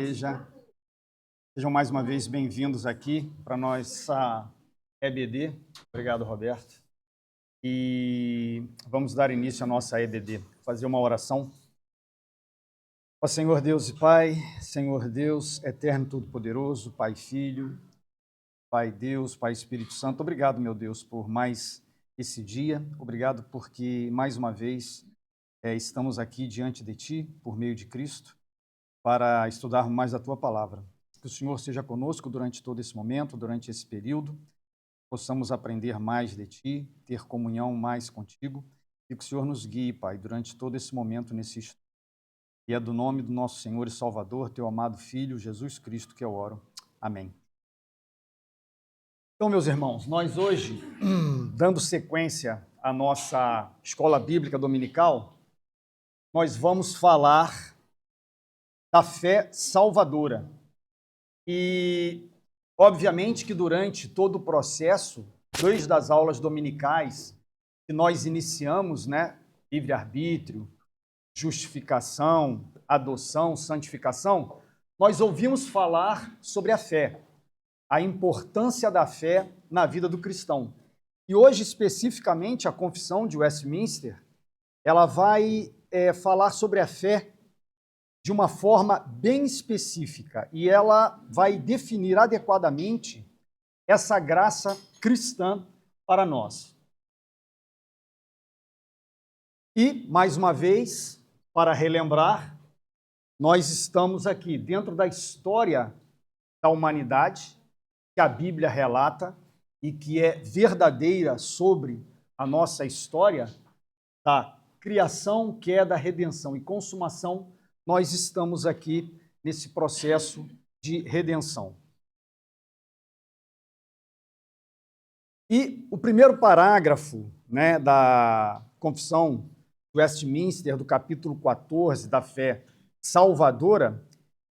igreja. Sejam mais uma vez bem-vindos aqui para a nossa EBD. Obrigado, Roberto. E vamos dar início à nossa EBD. Fazer uma oração. Ó Senhor Deus e Pai, Senhor Deus, eterno todo-poderoso, Pai e Filho, Pai Deus, Pai Espírito Santo, obrigado, meu Deus, por mais esse dia. Obrigado porque, mais uma vez, estamos aqui diante de Ti, por meio de Cristo, para estudar mais a Tua Palavra. Que o Senhor seja conosco durante todo esse momento, durante esse período, possamos aprender mais de Ti, ter comunhão mais contigo, e que o Senhor nos guie, Pai, durante todo esse momento, nesse estudo. E é do nome do nosso Senhor e Salvador, Teu amado Filho, Jesus Cristo, que eu oro. Amém. Então, meus irmãos, nós hoje, dando sequência à nossa escola bíblica dominical, nós vamos falar da fé salvadora. E, obviamente, que durante todo o processo, desde as aulas dominicais que nós iniciamos, livre-arbítrio, justificação, adoção, santificação, nós ouvimos falar sobre a fé, a importância da fé na vida do cristão. E hoje, especificamente, a Confissão de Westminster, ela vai falar sobre a fé de uma forma bem específica e ela vai definir adequadamente essa graça cristã para nós. E, mais uma vez, para relembrar, nós estamos aqui dentro da história da humanidade, que a Bíblia relata e que é verdadeira sobre a nossa história da criação, queda, redenção e consumação. Nós estamos aqui nesse processo de redenção. E o primeiro parágrafo da Confissão de Westminster, do capítulo 14, da fé salvadora,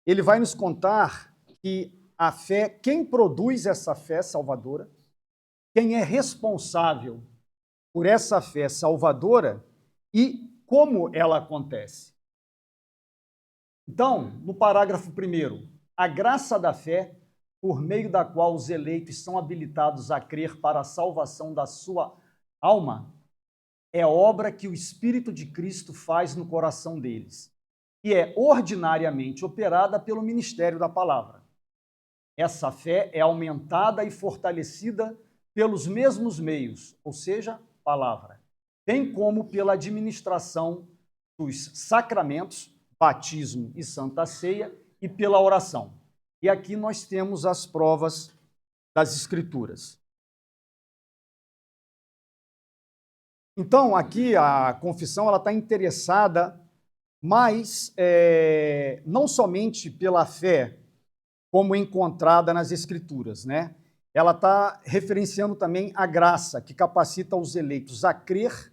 ele vai nos contar que a fé, quem produz essa fé salvadora, quem é responsável por essa fé salvadora e como ela acontece. Então, no parágrafo 1º, a graça da fé, por meio da qual os eleitos são habilitados a crer para a salvação da sua alma, é obra que o Espírito de Cristo faz no coração deles, e é ordinariamente operada pelo ministério da palavra. Essa fé é aumentada e fortalecida pelos mesmos meios, ou seja, palavra, bem como pela administração dos sacramentos, batismo e santa ceia, e pela oração. E aqui nós temos as provas das Escrituras. Então, aqui a confissão está interessada mais não somente pela fé como encontrada nas Escrituras, Ela está referenciando também a graça que capacita os eleitos a crer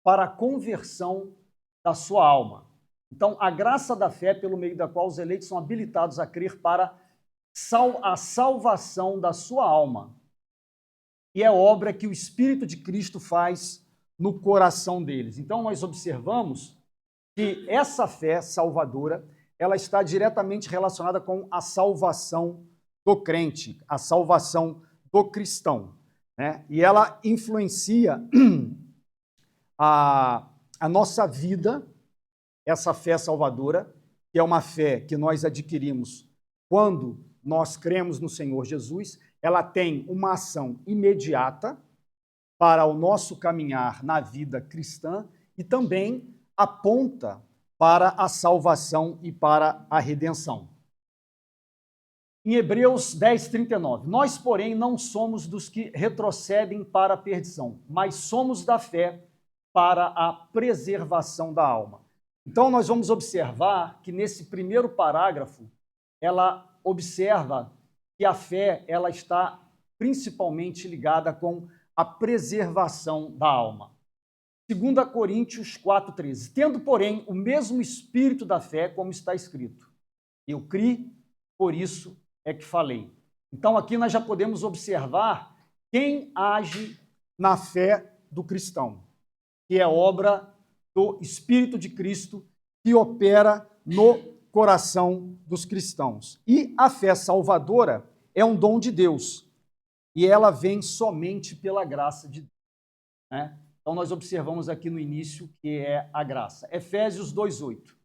para a conversão da sua alma. Então, a graça da fé, pelo meio da qual os eleitos são habilitados a crer para a salvação da sua alma. E é obra que o Espírito de Cristo faz no coração deles. Então, nós observamos que essa fé salvadora, ela está diretamente relacionada com a salvação do crente, a salvação do cristão, E ela influencia a nossa vida, essa fé salvadora, que é uma fé que nós adquirimos quando nós cremos no Senhor Jesus. Ela tem uma ação imediata para o nosso caminhar na vida cristã e também aponta para a salvação e para a redenção. Em Hebreus 10:39, nós, porém, não somos dos que retrocedem para a perdição, mas somos da fé para a preservação da alma. Então, nós vamos observar que nesse primeiro parágrafo, ela observa que a fé ela está principalmente ligada com a preservação da alma. 2 Coríntios 4:13, tendo, porém, o mesmo espírito da fé, como está escrito, eu criei, por isso é que falei. Então, aqui nós já podemos observar quem age na fé do cristão, que é obra do Espírito de Cristo que opera no coração dos cristãos. E a fé salvadora é um dom de Deus, e ela vem somente pela graça de Deus, né? Então, nós observamos aqui no início que é a graça. Efésios 2:8.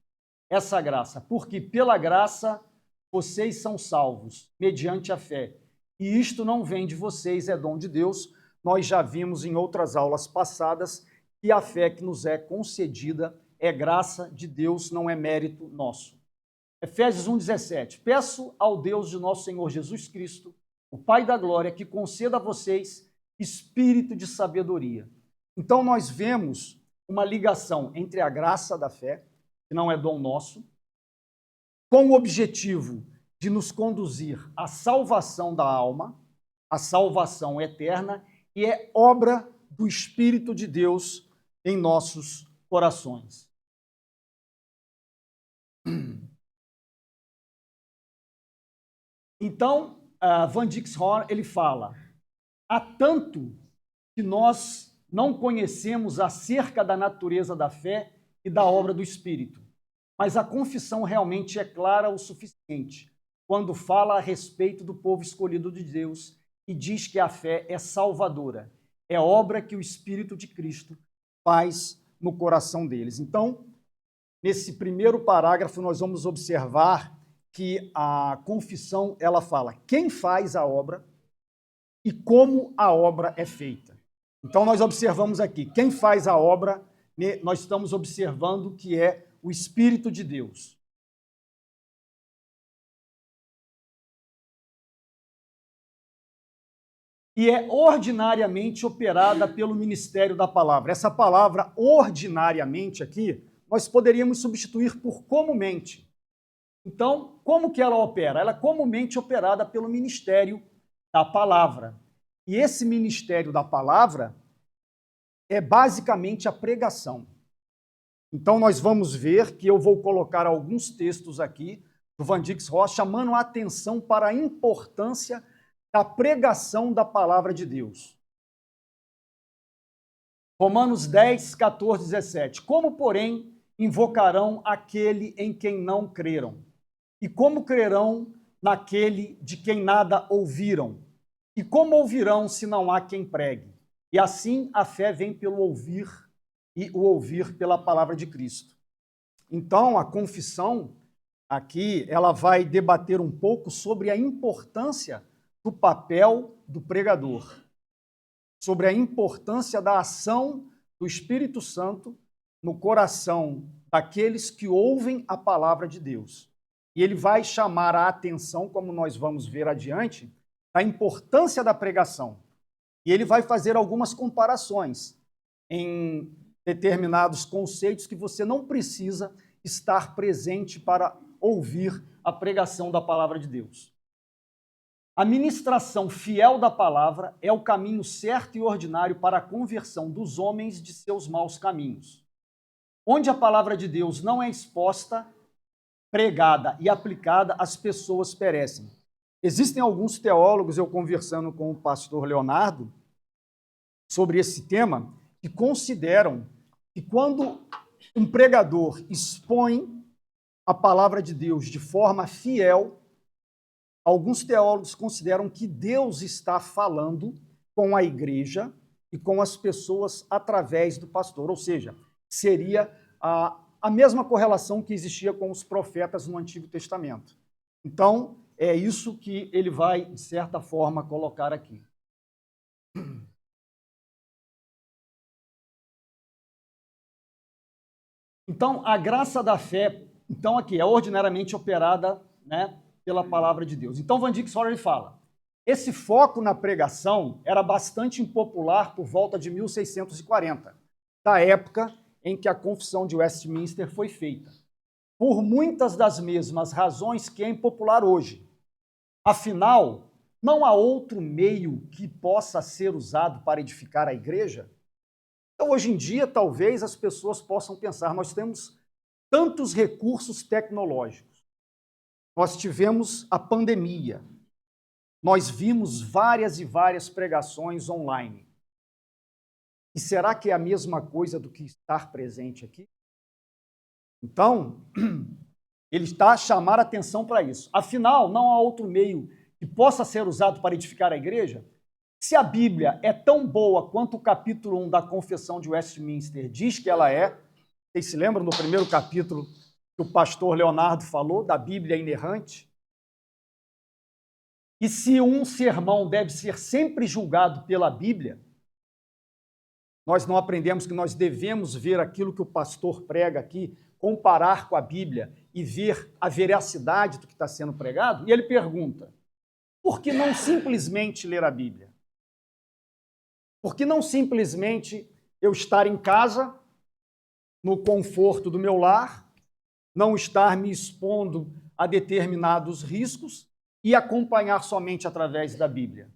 Essa graça, porque pela graça vocês são salvos, mediante a fé. E isto não vem de vocês, é dom de Deus. Nós já vimos em outras aulas passadas que a fé que nos é concedida é graça de Deus, não é mérito nosso. Efésios 1:17. Peço ao Deus de nosso Senhor Jesus Cristo, o Pai da glória, que conceda a vocês espírito de sabedoria. Então, nós vemos uma ligação entre a graça da fé, que não é dom nosso, com o objetivo de nos conduzir à salvação da alma, à salvação eterna, e é obra do Espírito de Deus em nossos corações. Então, Van Dixhoff, ele fala, há tanto que nós não conhecemos acerca da natureza da fé e da obra do Espírito, mas a confissão realmente é clara o suficiente quando fala a respeito do povo escolhido de Deus e diz que a fé é salvadora, é obra que o Espírito de Cristo faz no coração deles. Então, nesse primeiro parágrafo, nós vamos observar que a confissão, ela fala quem faz a obra e como a obra é feita. Então, nós observamos aqui, quem faz a obra, nós estamos observando que é o Espírito de Deus. E é ordinariamente operada pelo ministério da palavra. Essa palavra ordinariamente aqui, nós poderíamos substituir por comumente. Então, como que ela opera? Ela é comumente operada pelo ministério da palavra. E esse ministério da palavra é basicamente a pregação. Então, nós vamos ver que eu vou colocar alguns textos aqui do Van Dixhoff chamando a atenção para a importância da pregação da palavra de Deus. Romanos 10, 14, 17. Como, porém, invocarão aquele em quem não creram? E como crerão naquele de quem nada ouviram? E como ouvirão se não há quem pregue? E assim a fé vem pelo ouvir, e o ouvir pela palavra de Cristo. Então, a confissão aqui, ela vai debater um pouco sobre a importância do papel do pregador, sobre a importância da ação do Espírito Santo no coração daqueles que ouvem a palavra de Deus. E ele vai chamar a atenção, como nós vamos ver adiante, da importância da pregação. E ele vai fazer algumas comparações em determinados conceitos que você não precisa estar presente para ouvir a pregação da palavra de Deus. A ministração fiel da palavra é o caminho certo e ordinário para a conversão dos homens de seus maus caminhos. Onde a palavra de Deus não é exposta, pregada e aplicada, as pessoas perecem. Existem alguns teólogos, eu conversando com o pastor Leonardo sobre esse tema, que consideram que quando um pregador expõe a palavra de Deus de forma fiel, alguns teólogos consideram que Deus está falando com a igreja e com as pessoas através do pastor, ou seja, seria a mesma correlação que existia com os profetas no Antigo Testamento. Então, é isso que ele vai, de certa forma, colocar aqui. Então, a graça da fé, então aqui, é ordinariamente operada, né, pela palavra de Deus. Então, Van Dixhoff, ele fala, esse foco na pregação era bastante impopular por volta de 1640, da época em que a Confissão de Westminster foi feita, por muitas das mesmas razões que é impopular hoje. Afinal, não há outro meio que possa ser usado para edificar a igreja? Então, hoje em dia, talvez as pessoas possam pensar, nós temos tantos recursos tecnológicos, nós tivemos a pandemia, nós vimos várias e várias pregações online. E será que é a mesma coisa do que estar presente aqui? Então, Ele está a chamar a atenção para isso. Afinal, não há outro meio que possa ser usado para edificar a igreja? Se a Bíblia é tão boa quanto o capítulo 1 da Confissão de Westminster diz que ela é, vocês se lembram do primeiro capítulo que o pastor Leonardo falou, da Bíblia inerrante? E se um sermão deve ser sempre julgado pela Bíblia, nós não aprendemos que nós devemos ver aquilo que o pastor prega aqui, comparar com a Bíblia e ver a veracidade do que está sendo pregado? E ele pergunta, por que não simplesmente ler a Bíblia? Por que não simplesmente eu estar em casa, no conforto do meu lar, não estar me expondo a determinados riscos e acompanhar somente através da Bíblia?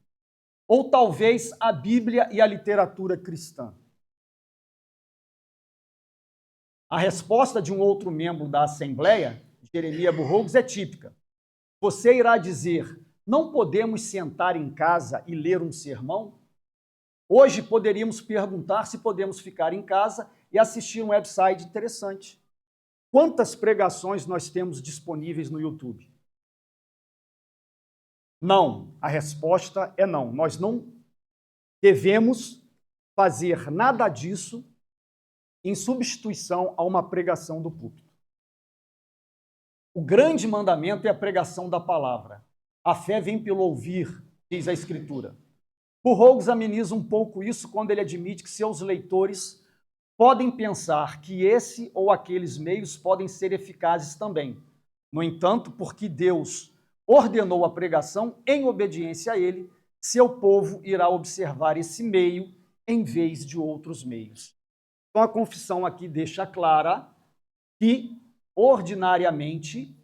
Ou talvez a Bíblia e a literatura cristã? A resposta de um outro membro da Assembleia, Jeremias Burroughs, é típica. Você irá dizer, não podemos sentar em casa e ler um sermão? Hoje poderíamos perguntar se podemos ficar em casa e assistir um website interessante. Quantas pregações nós temos disponíveis no YouTube? Não. A resposta é não. Nós não devemos fazer nada disso em substituição a uma pregação do púlpito. O grande mandamento é a pregação da palavra. A fé vem pelo ouvir, diz a Escritura. Burroughs ameniza um pouco isso quando ele admite que seus leitores podem pensar que esse ou aqueles meios podem ser eficazes também. No entanto, porque Deus ordenou a pregação em obediência a ele, seu povo irá observar esse meio em vez de outros meios. Então, a confissão aqui deixa clara que, ordinariamente,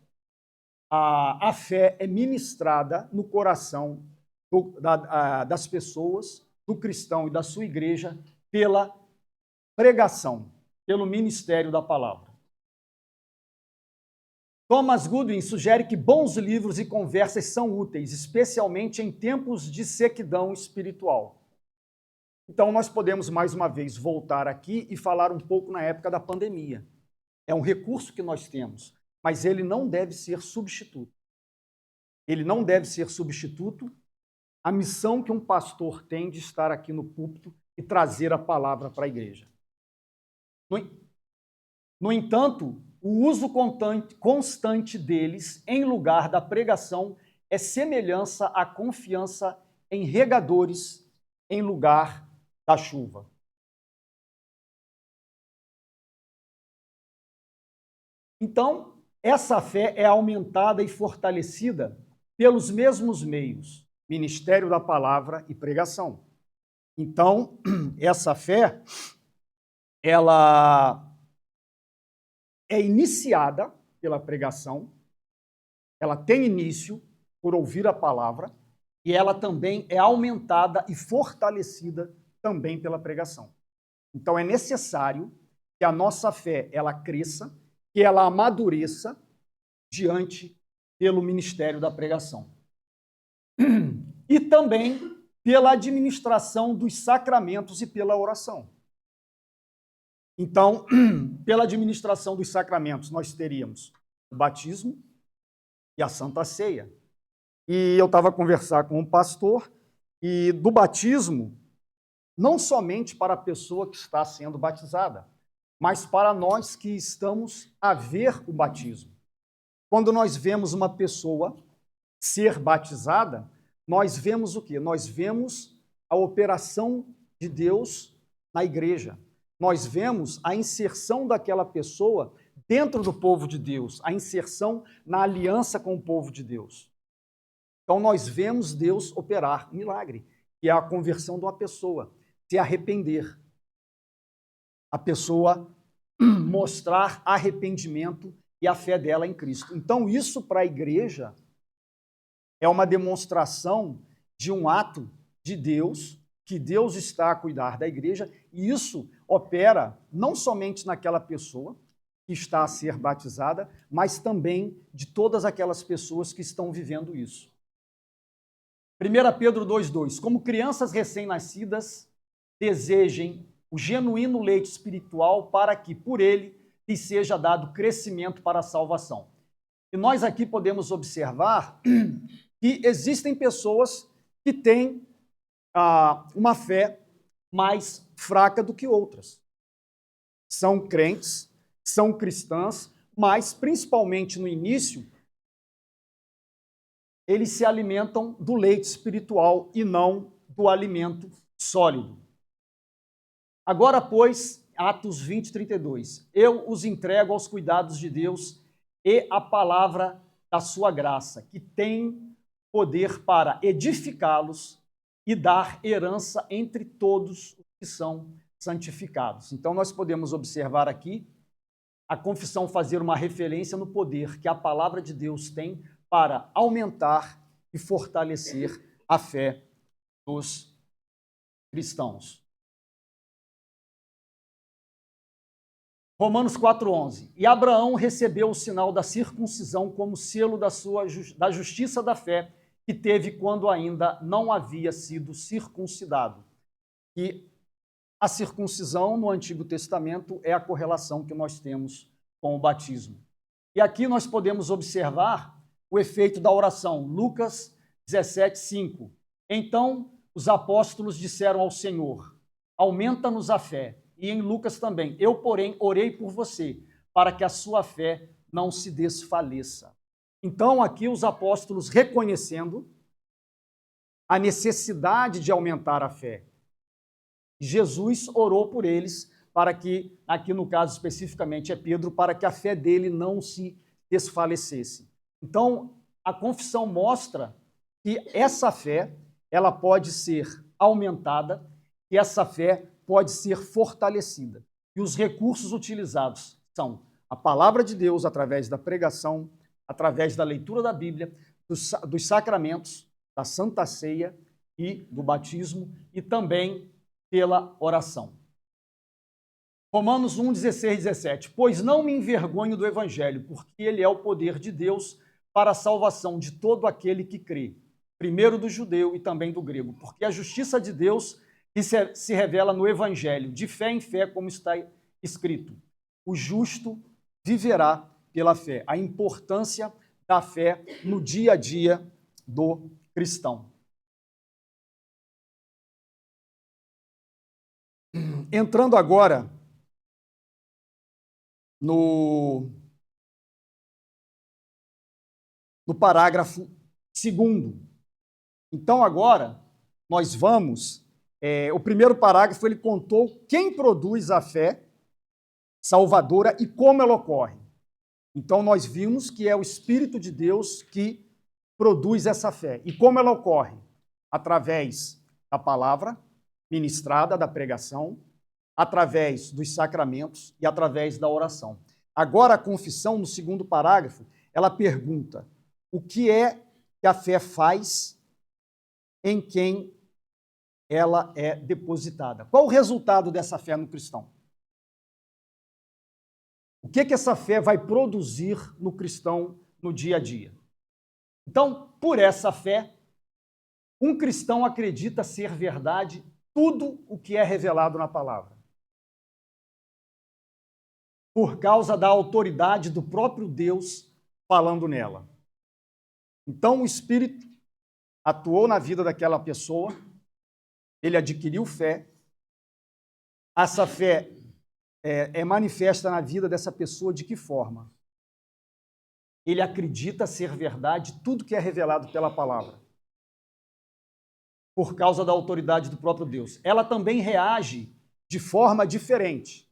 a fé é ministrada no coração das pessoas, do cristão e da sua igreja, pela pregação, pelo ministério da palavra. Thomas Goodwin sugere que bons livros e conversas são úteis, especialmente em tempos de sequidão espiritual. Então, nós podemos, mais uma vez, voltar aqui e falar um pouco na época da pandemia. É um recurso que nós temos, mas ele não deve ser substituto. Ele não deve ser substituto à missão que um pastor tem de estar aqui no púlpito e trazer a palavra para a igreja. No entanto, o uso constante deles em lugar da pregação é semelhança à confiança em regadores em lugar da chuva. Então, essa fé é aumentada e fortalecida pelos mesmos meios, ministério da palavra e pregação. Então, essa fé, ela é iniciada pela pregação, ela tem início por ouvir a palavra e ela também é aumentada e fortalecida também pela pregação. Então é necessário que a nossa fé ela cresça, que ela amadureça diante pelo ministério da pregação. E também pela administração dos sacramentos e pela oração. Então, pela administração dos sacramentos, nós teríamos o batismo e a Santa Ceia. E eu estava a conversar com um pastor, e do batismo, não somente para a pessoa que está sendo batizada, mas para nós que estamos a ver o batismo. Quando nós vemos uma pessoa ser batizada, nós vemos o quê? Nós vemos a operação de Deus na igreja. Nós vemos a inserção daquela pessoa dentro do povo de Deus, a inserção na aliança com o povo de Deus. Então, nós vemos Deus operar um milagre, que é a conversão de uma pessoa, se arrepender. A pessoa mostrar arrependimento e a fé dela em Cristo. Então, isso para a igreja é uma demonstração de um ato de Deus, que Deus está a cuidar da igreja, e isso opera não somente naquela pessoa que está a ser batizada, mas também de todas aquelas pessoas que estão vivendo isso. 1 Pedro 2,2. Como crianças recém-nascidas, desejem o genuíno leite espiritual para que, por ele, lhes seja dado crescimento para a salvação. E nós aqui podemos observar que existem pessoas que têm uma fé mais fraca do que outras. São crentes, são cristãs, mas, principalmente no início, eles se alimentam do leite espiritual e não do alimento sólido. Agora, pois, Atos 20, 32. Eu os entrego aos cuidados de Deus e à palavra da sua graça, que tem poder para edificá-los e dar herança entre todos os que são santificados. Então, nós podemos observar aqui a confissão fazer uma referência no poder que a palavra de Deus tem para aumentar e fortalecer a fé dos cristãos. Romanos 4,11. E Abraão recebeu o sinal da circuncisão como selo da justiça da fé que teve quando ainda não havia sido circuncidado. E a circuncisão no Antigo Testamento é a correlação que nós temos com o batismo. E aqui nós podemos observar o efeito da oração. Lucas 17, 5. Então os apóstolos disseram ao Senhor: aumenta-nos a fé. E em Lucas também: eu, porém, orei por você, para que a sua fé não se desfaleça. Então, aqui os apóstolos reconhecendo a necessidade de aumentar a fé. Jesus orou por eles para que, aqui no caso especificamente é Pedro, para que a fé dele não se desfalecesse. Então, a confissão mostra que essa fé, ela pode ser aumentada, que essa fé pode ser fortalecida. E os recursos utilizados são a palavra de Deus através da pregação, através da leitura da Bíblia, dos sacramentos, da Santa Ceia e do batismo, e também pela oração. Romanos 1, 16, 17. Pois não me envergonho do Evangelho, porque ele é o poder de Deus para a salvação de todo aquele que crê, primeiro do judeu e também do grego, porque a justiça de Deus se revela no Evangelho, de fé em fé, como está escrito. O justo viverá pela fé. A importância da fé no dia a dia do cristão. Entrando agora no parágrafo 2º. Então, agora, nós vamos... o primeiro parágrafo, ele contou quem produz a fé salvadora e como ela ocorre. Então, nós vimos que é o Espírito de Deus que produz essa fé. E como ela ocorre? Através da palavra ministrada, da pregação, através dos sacramentos e através da oração. Agora, a confissão, no segundo parágrafo, ela pergunta: o que é que a fé faz em quem ela é depositada? Qual o resultado dessa fé no cristão? O que essa fé vai produzir no cristão no dia a dia? Então, por essa fé, um cristão acredita ser verdade tudo o que é revelado na palavra, por causa da autoridade do próprio Deus falando nela. Então, o Espírito atuou na vida daquela pessoa, ele adquiriu fé, essa fé é manifesta na vida dessa pessoa de que forma? Ele acredita ser verdade tudo que é revelado pela palavra, por causa da autoridade do próprio Deus. Ela também reage de forma diferente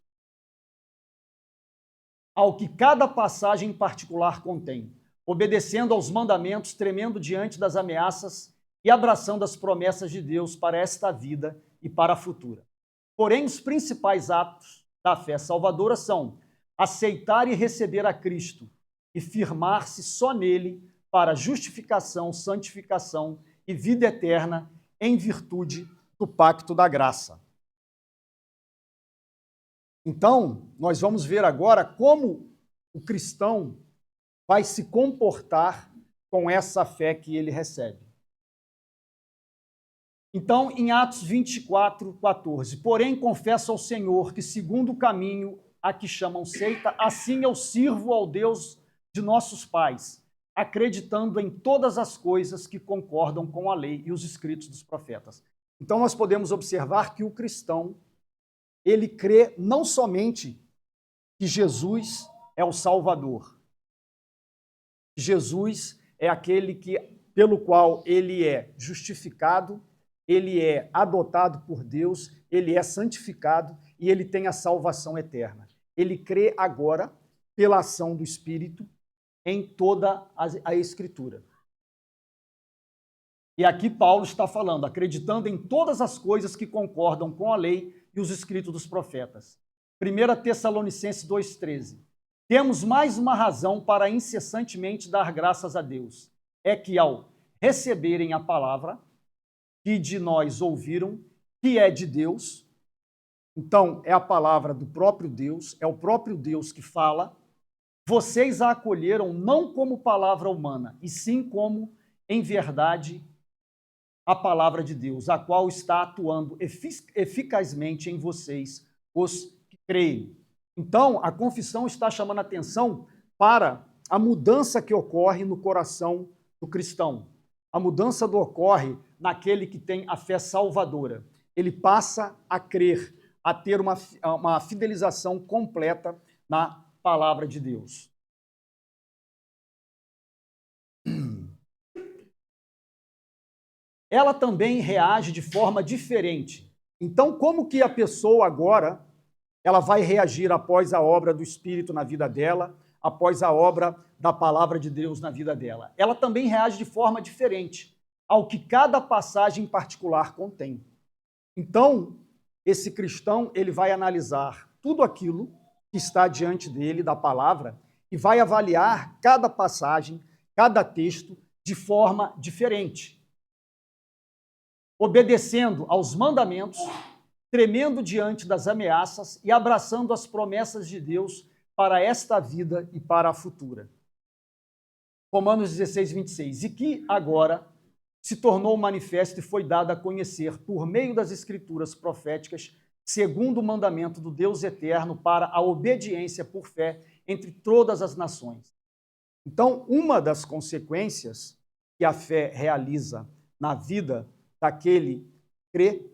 ao que cada passagem em particular contém, obedecendo aos mandamentos, tremendo diante das ameaças e abraçando as promessas de Deus para esta vida e para a futura. Porém, os principais atos da fé salvadora são aceitar e receber a Cristo e firmar-se só nele para justificação, santificação e vida eterna em virtude do pacto da graça. Então, nós vamos ver agora como o cristão vai se comportar com essa fé que ele recebe. Então, em Atos 24, 14, porém confesso ao Senhor que, segundo o caminho a que chamam seita, assim eu sirvo ao Deus de nossos pais, acreditando em todas as coisas que concordam com a lei e os escritos dos profetas. Então nós podemos observar que o cristão, ele crê não somente que Jesus é o Salvador, Jesus é aquele pelo qual ele é justificado, ele é adotado por Deus, ele é santificado e ele tem a salvação eterna. Ele crê agora, pela ação do Espírito, em toda a Escritura. E aqui Paulo está falando, acreditando em todas as coisas que concordam com a lei e os escritos dos profetas. 1 Tessalonicenses 2,13. Temos mais uma razão para incessantemente dar graças a Deus. É que ao receberem a palavra que de nós ouviram, que é de Deus, então é a palavra do próprio Deus, é o próprio Deus que fala, vocês a acolheram não como palavra humana, e sim como, em verdade, a palavra de Deus, a qual está atuando eficazmente em vocês, os que creem. Então, a confissão está chamando a atenção para a mudança que ocorre no coração do cristão. A mudança ocorre naquele que tem a fé salvadora. Ele passa a crer, a ter uma fidelização completa na palavra de Deus. Ela também reage de forma diferente. Então, como que a pessoa agora ela vai reagir após a obra do Espírito na vida dela, após a obra da palavra de Deus na vida dela? Ela também reage de forma diferente ao que cada passagem em particular contém. Então, esse cristão ele vai analisar tudo aquilo que está diante dele da palavra e vai avaliar cada passagem, cada texto de forma diferente, obedecendo aos mandamentos, tremendo diante das ameaças e abraçando as promessas de Deus para esta vida e para a futura. Romanos 16:26. E que agora se tornou manifesto e foi dado a conhecer por meio das escrituras proféticas, segundo o mandamento do Deus eterno, para a obediência por fé entre todas as nações. Então, uma das consequências que a fé realiza na vida daquele que crê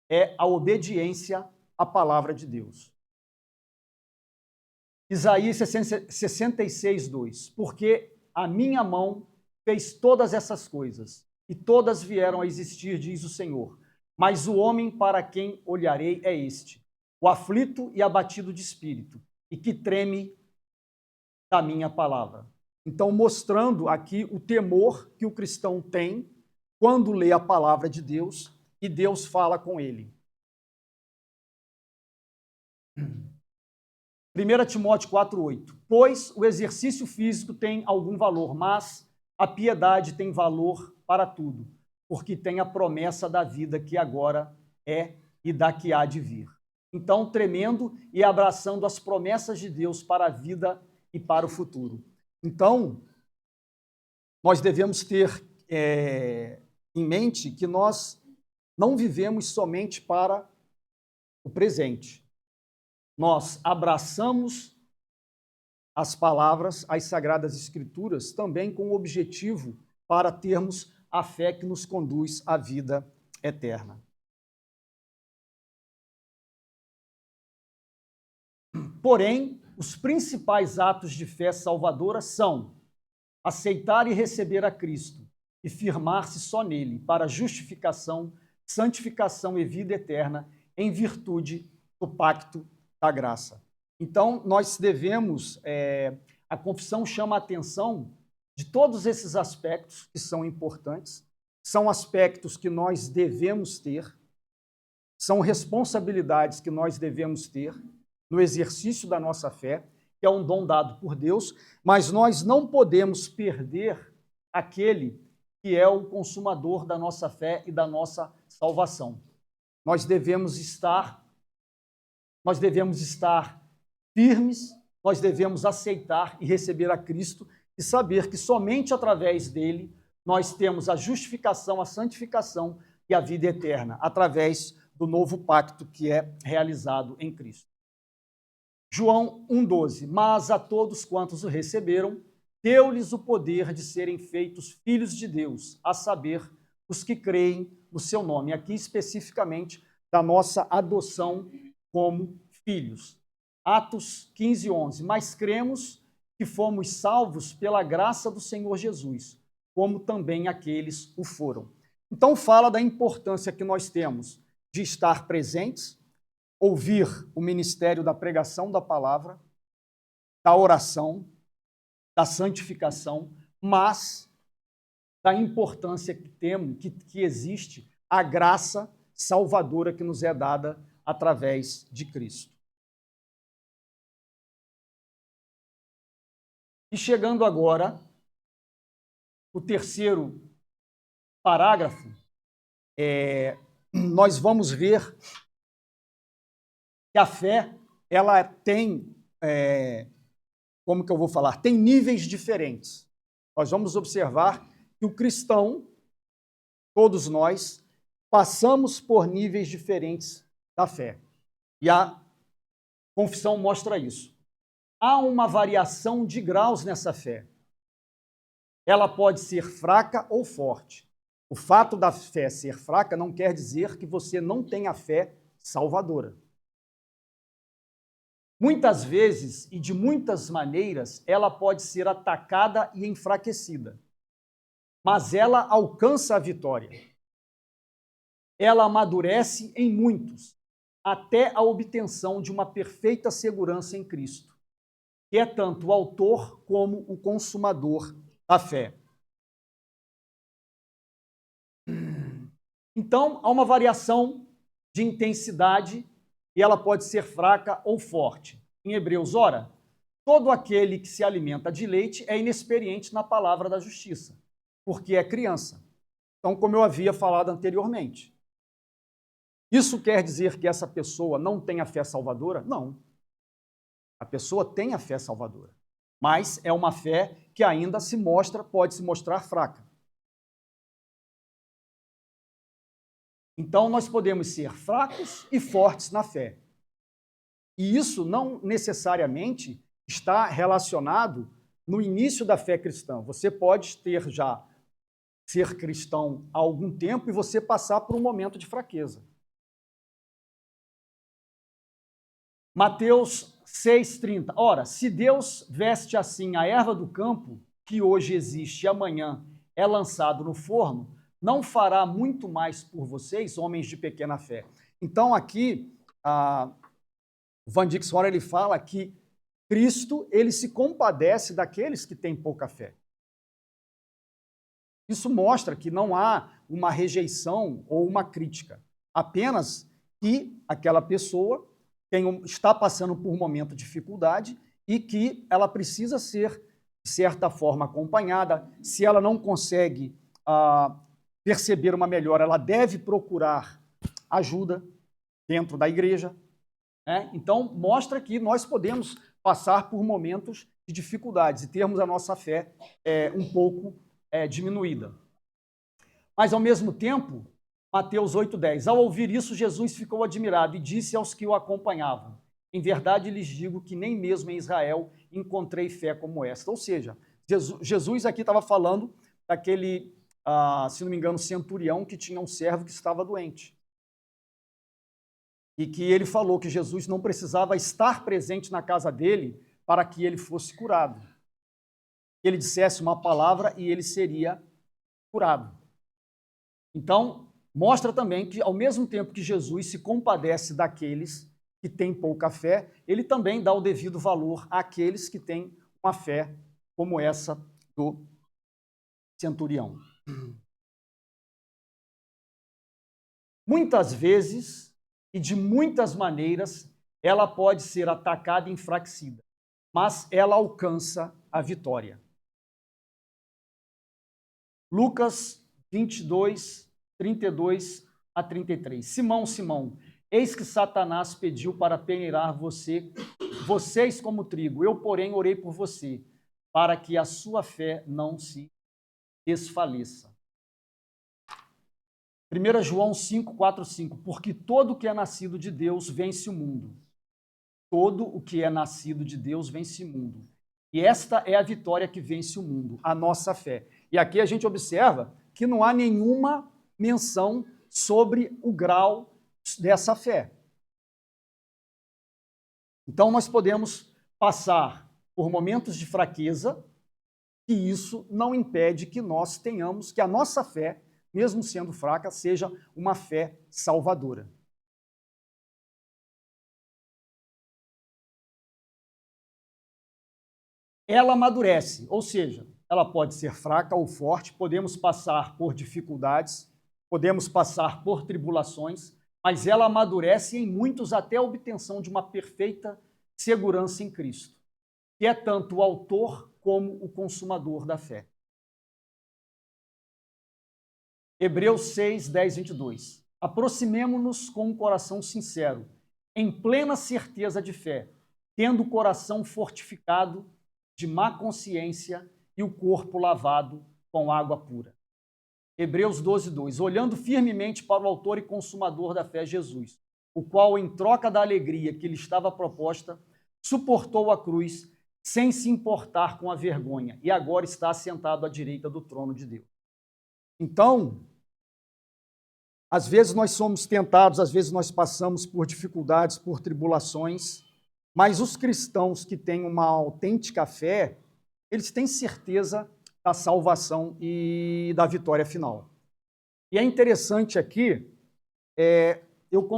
é a obediência à palavra de Deus. Isaías 66:2. Porque a minha mão fez todas essas coisas, e todas vieram a existir, diz o Senhor. Mas o homem para quem olharei é este, o aflito e abatido de espírito, e que treme da minha palavra. Então, mostrando aqui o temor que o cristão tem quando lê a palavra de Deus e Deus fala com ele. 1 Timóteo 4:8. Pois o exercício físico tem algum valor, mas a piedade tem valor para tudo, porque tem a promessa da vida que agora é e da que há de vir. Então, tremendo e abraçando as promessas de Deus para a vida e para o futuro. Então, nós devemos ter em mente que nós não vivemos somente para o presente. Nós abraçamos as palavras, as Sagradas Escrituras, também com o objetivo para termos a fé que nos conduz à vida eterna. Porém, os principais atos de fé salvadora são aceitar e receber a Cristo e firmar-se só nele para justificação, santificação e vida eterna em virtude do pacto da graça. Então, nós devemos, a confissão chama a atenção de todos esses aspectos que são importantes, são aspectos que nós devemos ter, são responsabilidades que nós devemos ter no exercício da nossa fé, que é um dom dado por Deus, mas nós não podemos perder aquele que é o consumador da nossa fé e da nossa salvação. Nós devemos estar firmes, nós devemos aceitar e receber a Cristo e saber que somente através dele nós temos a justificação, a santificação e a vida eterna, através do novo pacto que é realizado em Cristo. João 1,12. Mas a todos quantos o receberam, deu-lhes o poder de serem feitos filhos de Deus, a saber, os que creem no seu nome. Aqui especificamente da nossa adoção como filhos. Atos 15:11. Mas cremos que fomos salvos pela graça do Senhor Jesus, como também aqueles o foram. Então fala da importância que nós temos de estar presentes, ouvir o ministério da pregação da palavra, da oração, da santificação, mas da importância que temos, que existe a graça salvadora que nos é dada através de Cristo. E chegando agora, o terceiro parágrafo, nós vamos ver que a fé, ela tem, como que eu vou falar? Tem níveis diferentes. Nós vamos observar que o cristão, todos nós, passamos por níveis diferentes da fé. E a confissão mostra isso. Há uma variação de graus nessa fé. Ela pode ser fraca ou forte. O fato da fé ser fraca não quer dizer que você não tenha fé salvadora. Muitas vezes e de muitas maneiras, ela pode ser atacada e enfraquecida, mas ela alcança a vitória. Ela amadurece em muitos, até a obtenção de uma perfeita segurança em Cristo, que é tanto o autor como o consumador da fé. Então, há uma variação de intensidade e ela pode ser fraca ou forte. Em Hebreus, ora, todo aquele que se alimenta de leite é inexperiente na palavra da justiça, porque é criança. Então, como eu havia falado anteriormente, isso quer dizer que essa pessoa não tem a fé salvadora? Não. A pessoa tem a fé salvadora, mas é uma fé que ainda pode se mostrar fraca. Então, nós podemos ser fracos e fortes na fé. E isso não necessariamente está relacionado no início da fé cristã. Você pode ser cristão há algum tempo e você passar por um momento de fraqueza. Mateus 6,30. Ora, se Deus veste assim a erva do campo, que hoje existe e amanhã é lançado no forno, não fará muito mais por vocês, homens de pequena fé. Então, aqui, Van Dix Horan, ele fala que Cristo, ele se compadece daqueles que têm pouca fé. Isso mostra que não há uma rejeição ou uma crítica, apenas que aquela pessoa está passando por um momento de dificuldade e que ela precisa ser, de certa forma, acompanhada. Se ela não consegue perceber uma melhora, ela deve procurar ajuda dentro da igreja. Né? Então, mostra que nós podemos passar por momentos de dificuldades e termos a nossa fé um pouco diminuída. Mas, ao mesmo tempo, Mateus 8,10. Ao ouvir isso, Jesus ficou admirado e disse aos que o acompanhavam: em verdade lhes digo que nem mesmo em Israel encontrei fé como esta. Ou seja, Jesus aqui estava falando daquele, se não me engano, centurião que tinha um servo que estava doente. E que ele falou que Jesus não precisava estar presente na casa dele para que ele fosse curado. Que ele dissesse uma palavra e ele seria curado. Então, mostra também que, ao mesmo tempo que Jesus se compadece daqueles que têm pouca fé, ele também dá o devido valor àqueles que têm uma fé como essa do centurião. Muitas vezes e de muitas maneiras, ela pode ser atacada e enfraquecida, mas ela alcança a vitória. Lucas 22, 32 a 33. Simão, Simão, eis que Satanás pediu para peneirar vocês como trigo. Eu, porém, orei por você, para que a sua fé não se desfaleça. 1 João 5, 4, 5. Porque todo que é nascido de Deus vence o mundo. todo o que é nascido de Deus vence o mundo. E esta é a vitória que vence o mundo, a nossa fé. E aqui a gente observa que não há nenhuma menção sobre o grau dessa fé. Então nós podemos passar por momentos de fraqueza, e isso não impede que nós tenhamos, que a nossa fé, mesmo sendo fraca, seja uma fé salvadora. Ela amadurece, ou seja, ela pode ser fraca ou forte, podemos passar por dificuldades, podemos passar por tribulações, mas ela amadurece em muitos até a obtenção de uma perfeita segurança em Cristo, que é tanto o autor como o consumador da fé. Hebreus 6, 10, 22. Aproximemo-nos com um coração sincero, em plena certeza de fé, tendo o coração fortificado de má consciência e o corpo lavado com água pura. Hebreus 12, 2. Olhando firmemente para o autor e consumador da fé, Jesus, o qual, em troca da alegria que lhe estava proposta, suportou a cruz sem se importar com a vergonha e agora está assentado à direita do trono de Deus. Então, às vezes nós somos tentados, às vezes nós passamos por dificuldades, por tribulações, mas os cristãos que têm uma autêntica fé, eles têm certeza da salvação e da vitória final. E é interessante aqui, eu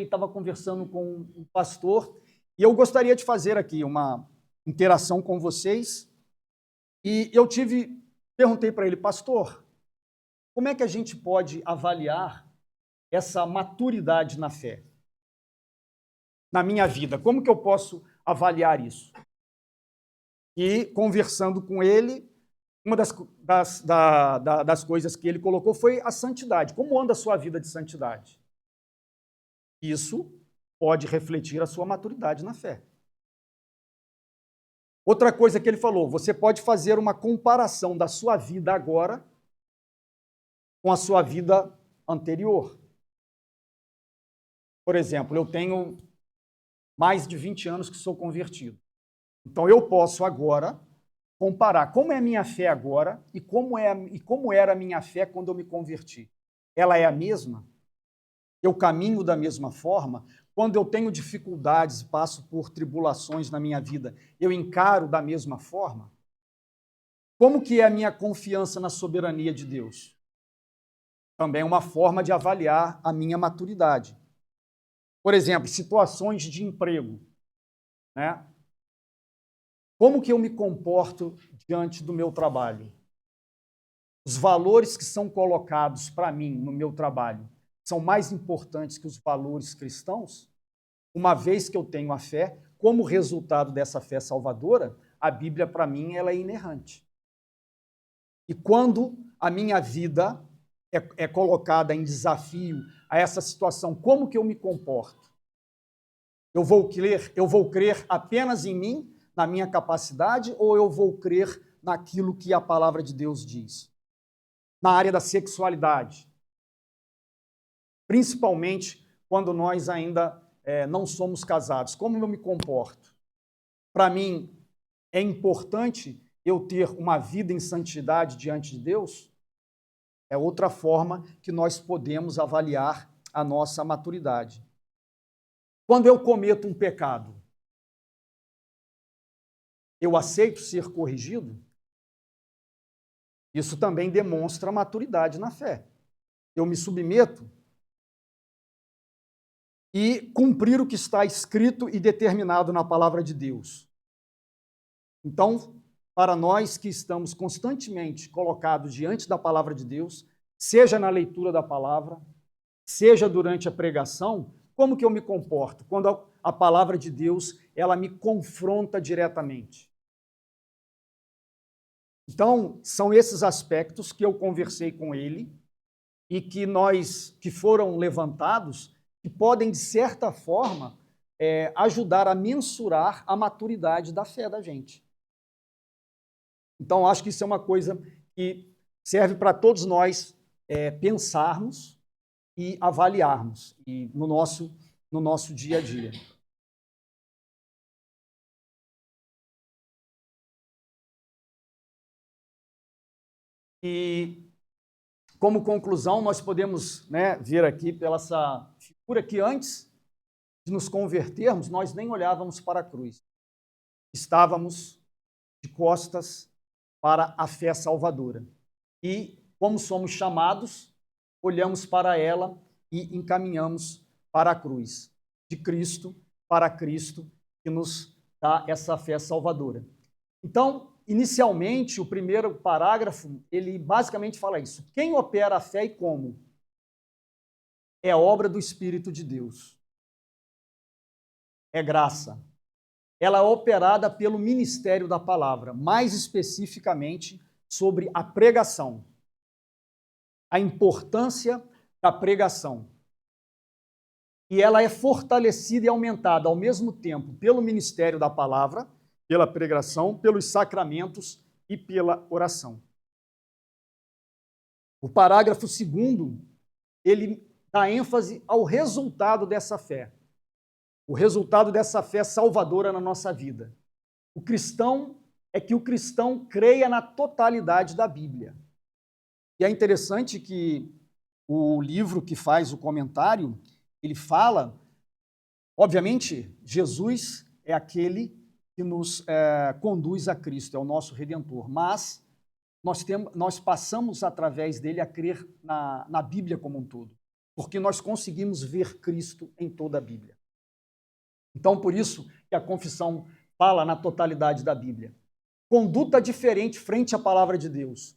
estava conversando com um pastor, e eu gostaria de fazer aqui uma interação com vocês, e perguntei para ele, pastor, como é que a gente pode avaliar essa maturidade na fé? Na minha vida, como que eu posso avaliar isso? E conversando com ele, uma das coisas que ele colocou foi a santidade. Como anda a sua vida de santidade? Isso pode refletir a sua maturidade na fé. Outra coisa que ele falou, você pode fazer uma comparação da sua vida agora com a sua vida anterior. Por exemplo, eu tenho mais de 20 anos que sou convertido. Então, eu posso agora comparar como é a minha fé agora e como era a minha fé quando eu me converti. Ela é a mesma? Eu caminho da mesma forma? Quando eu tenho dificuldades e passo por tribulações na minha vida, eu encaro da mesma forma? Como que é a minha confiança na soberania de Deus? Também é uma forma de avaliar a minha maturidade. Por exemplo, situações de emprego, né? Como que eu me comporto diante do meu trabalho? Os valores que são colocados para mim no meu trabalho são mais importantes que os valores cristãos? Uma vez que eu tenho a fé, como resultado dessa fé salvadora, a Bíblia para mim ela é inerrante. E quando a minha vida é colocada em desafio a essa situação, como que eu me comporto? Eu vou crer apenas em mim, na minha capacidade, ou eu vou crer naquilo que a palavra de Deus diz? Na área da sexualidade, principalmente quando nós ainda não somos casados, como eu me comporto? Para mim, é importante eu ter uma vida em santidade diante de Deus? É outra forma que nós podemos avaliar a nossa maturidade. Quando eu cometo um pecado, eu aceito ser corrigido? Isso também demonstra maturidade na fé. Eu me submeto e cumprir o que está escrito e determinado na palavra de Deus. Então, para nós que estamos constantemente colocados diante da palavra de Deus, seja na leitura da palavra, seja durante a pregação, como que eu me comporto quando a palavra de Deus ela me confronta diretamente? Então, são esses aspectos que eu conversei com ele e que foram levantados, que podem, de certa forma, ajudar a mensurar a maturidade da fé da gente. Então, acho que isso é uma coisa que serve para todos nós pensarmos e avaliarmos no nosso dia a dia. E, como conclusão, nós podemos, né, ver aqui pela essa figura que antes de nos convertermos, nós nem olhávamos para a cruz. Estávamos de costas para a fé salvadora. E, como somos chamados, olhamos para ela e encaminhamos para a cruz de Cristo, para Cristo, que nos dá essa fé salvadora. Então, inicialmente, o primeiro parágrafo, ele basicamente fala isso. Quem opera a fé e como? É obra do Espírito de Deus. É graça. Ela é operada pelo ministério da palavra, mais especificamente sobre a pregação. A importância da pregação. E ela é fortalecida e aumentada ao mesmo tempo pelo ministério da palavra, pela pregação, pelos sacramentos e pela oração. O parágrafo 2º, ele dá ênfase ao resultado dessa fé. O resultado dessa fé salvadora na nossa vida. O cristão é que o cristão creia na totalidade da Bíblia. E é interessante que o livro que faz o comentário, ele fala, obviamente, Jesus é aquele que nos conduz a Cristo, é o nosso Redentor, mas nós passamos através dele a crer na Bíblia como um todo, porque nós conseguimos ver Cristo em toda a Bíblia. Então, por isso que a confissão fala na totalidade da Bíblia. Conduta diferente frente à palavra de Deus.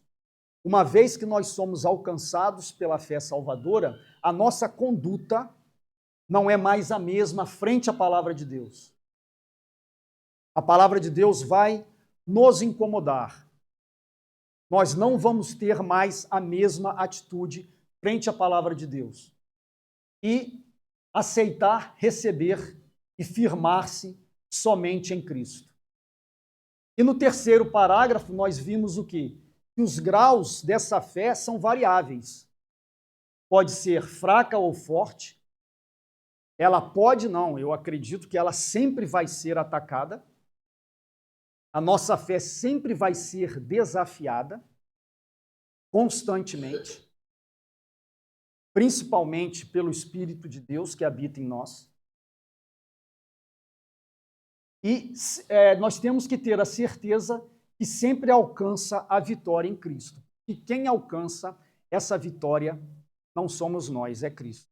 Uma vez que nós somos alcançados pela fé salvadora, a nossa conduta não é mais a mesma frente à palavra de Deus. A palavra de Deus vai nos incomodar. Nós não vamos ter mais a mesma atitude frente à palavra de Deus. E aceitar, receber e firmar-se somente em Cristo. E no terceiro parágrafo nós vimos o quê? Que os graus dessa fé são variáveis. Pode ser fraca ou forte. Ela pode não, eu acredito que ela sempre vai ser atacada. A nossa fé sempre vai ser desafiada, constantemente, principalmente pelo Espírito de Deus que habita em nós. E nós temos que ter a certeza que sempre alcança a vitória em Cristo. E quem alcança essa vitória não somos nós, é Cristo.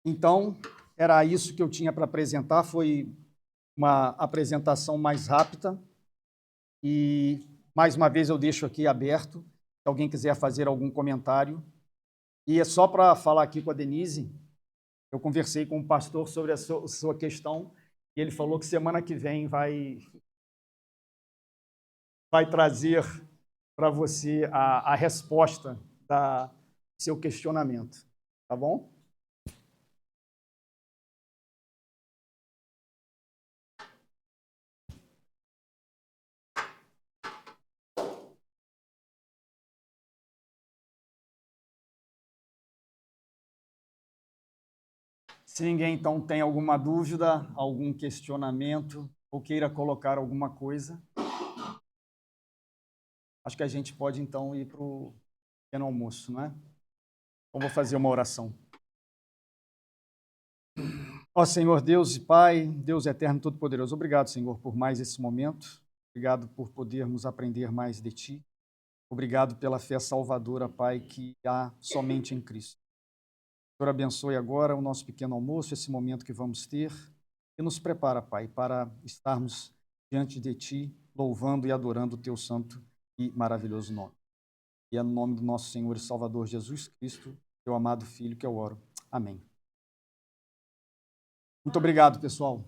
Então, era isso que eu tinha para apresentar, foi uma apresentação mais rápida e, mais uma vez, eu deixo aqui aberto, se alguém quiser fazer algum comentário. E é só para falar aqui com a Denise, eu conversei com o pastor sobre a sua questão e ele falou que semana que vem vai trazer para você a resposta do seu questionamento, tá bom? Se ninguém, então, tem alguma dúvida, algum questionamento ou queira colocar alguma coisa, acho que a gente pode, então, ir para o pequeno almoço, não é? Então, vou fazer uma oração. Ó Senhor Deus e Pai, Deus eterno todo-poderoso, obrigado, Senhor, por mais esse momento. Obrigado por podermos aprender mais de Ti. Obrigado pela fé salvadora, Pai, que há somente em Cristo. Senhor, abençoe agora o nosso pequeno almoço, esse momento que vamos ter, e nos prepara, Pai, para estarmos diante de Ti, louvando e adorando o Teu santo e maravilhoso nome. E é no nome do nosso Senhor e Salvador Jesus Cristo, Teu amado Filho, que eu oro. Amém. Muito obrigado, pessoal.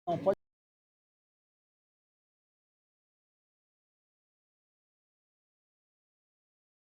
Não, pode